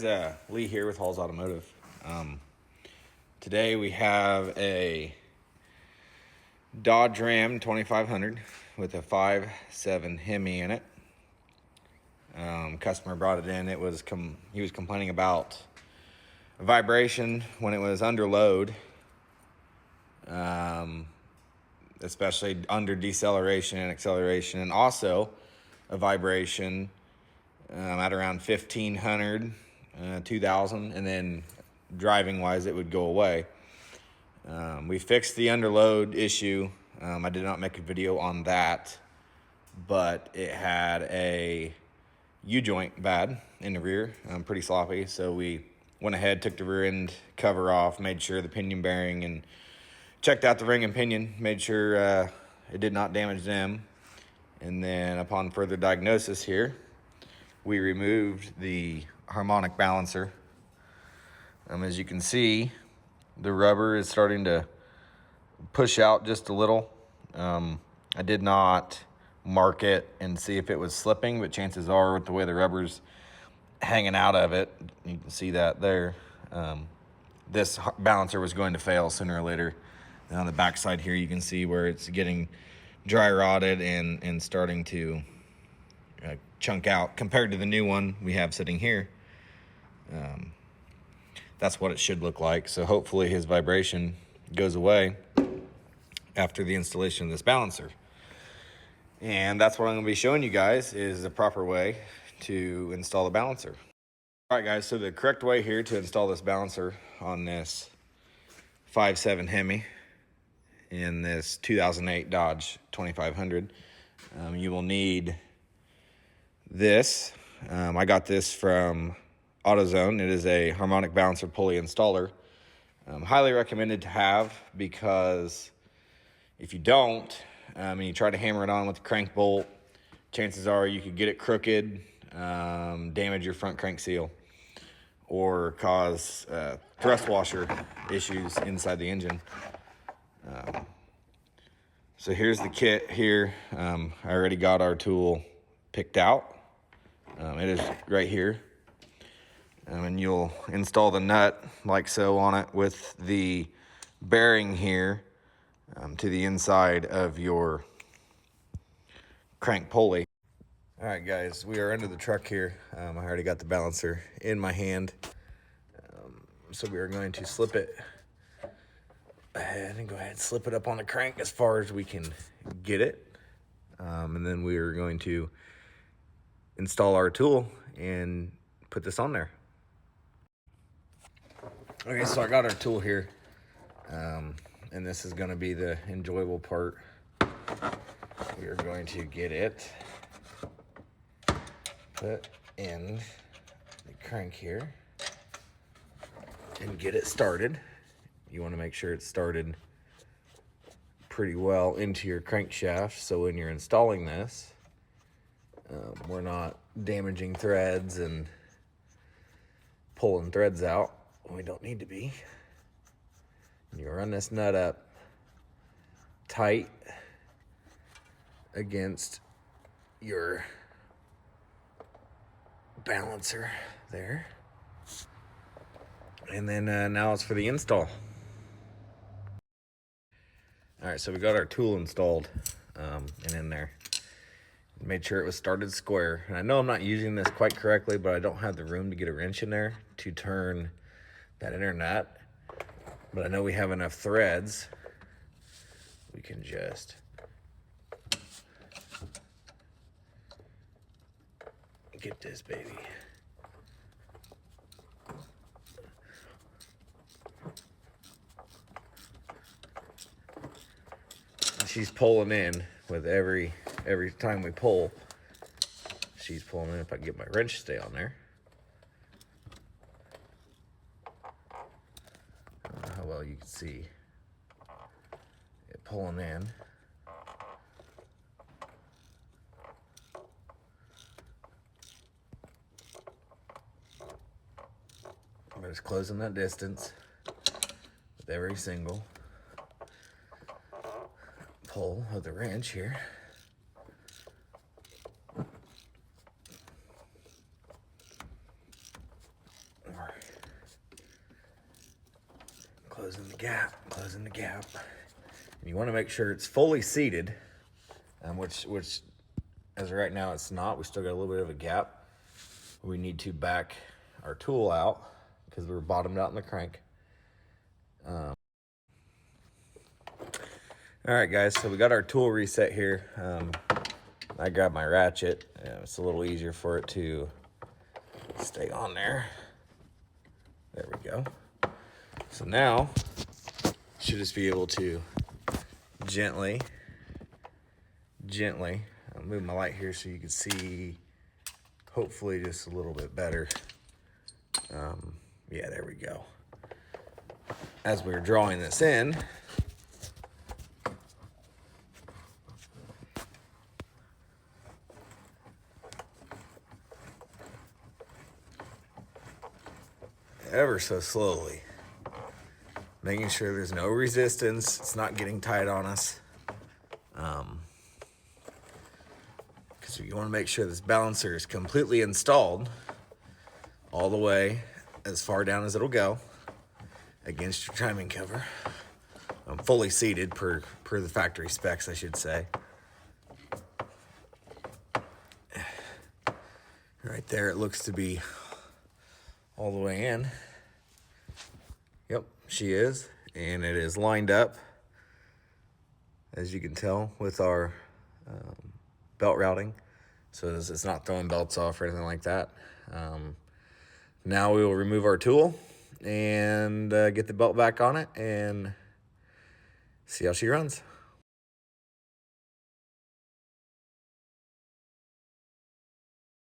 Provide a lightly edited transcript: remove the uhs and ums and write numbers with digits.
guys, Lee here with Halls Automotive. Today we have a Dodge Ram 2500 with a 5.7 Hemi in it. Customer brought it in. He was complaining about vibration when it was under load, especially under deceleration and acceleration, and also a vibration at around 1500, 2000, and then driving wise it would go away. We fixed the underload issue. I did not make a video on that, but it had a U-joint bad in the rear, pretty sloppy, so we went ahead, took the rear end cover off, made sure the pinion bearing, and checked out the ring and pinion, made sure it did not damage them. And then upon further diagnosis here, we removed the harmonic balancer. As you can see, the rubber is starting to push out just a little. I did not mark it and see if it was slipping, but chances are with the way the rubber's hanging out of it, you can see that there, this balancer was going to fail sooner or later. And on the back side here, you can see where it's getting dry rotted and starting to chunk out compared to the new one we have sitting here. That's what it should look like. So hopefully his vibration goes away after the installation of this balancer. And that's what I'm going to be showing you guys, is the proper way to install the balancer. All right, guys, so the correct way here to install this balancer on this 5.7 Hemi in this 2008 Dodge 2500, you will need this. I got this from AutoZone. It is a harmonic balancer pulley installer. Highly recommended to have, because if you don't, and you try to hammer it on with the crank bolt, chances are you could get it crooked, damage your front crank seal, or cause thrust washer issues inside the engine. So here's the kit here. I already got our tool picked out. It is right here. And you'll install the nut like so on it with the bearing here to the inside of your crank pulley. All right, guys, we are under the truck here. I already got the balancer in my hand. So we are going to slip it ahead and go ahead and slip it up on the crank as far as we can get it. And then we are going to install our tool and put this on there. Okay, so I got our tool here. And this is going to be the enjoyable part. We are going to get it put in the crank here and get it started. You want to make sure it's started pretty well into your crankshaft, so when you're installing this, we're not damaging threads and pulling threads out when we don't need to be. You run this nut up tight against your balancer there. And then now it's for the install. All right, so we got our tool installed and in there. Made sure it was started square. And I know I'm not using this quite correctly, but I don't have the room to get a wrench in there to turn that inner nut. But I know we have enough threads. We can just get this baby. She's pulling in with every time we pull. She's pulling in. If I can get my wrench to stay on there. I don't know how well you can see it pulling in. But it's closing that distance with every single pull of the wrench here. closing the gap. And you want to make sure it's fully seated, which as of right now it's not. We still got a little bit of a gap. We need to back our tool out because we're bottomed out in the crank. All right, guys, so we got our tool reset here. I grabbed my ratchet. It's a little easier for it to stay on there. There we go. So now, should just be able to gently, I'll move my light here so you can see, hopefully just a little bit better. Yeah, there we go. As we're drawing this in, ever so slowly, making sure there's no resistance, it's not getting tight on us. Because you want to make sure this balancer is completely installed all the way as far down as it'll go against your timing cover. Fully seated per the factory specs, I should say. Right there, it looks to be all the way in. Yep, she is, and it is lined up, as you can tell, with our belt routing, so it's not throwing belts off or anything like that. Now we will remove our tool and get the belt back on it and see how she runs.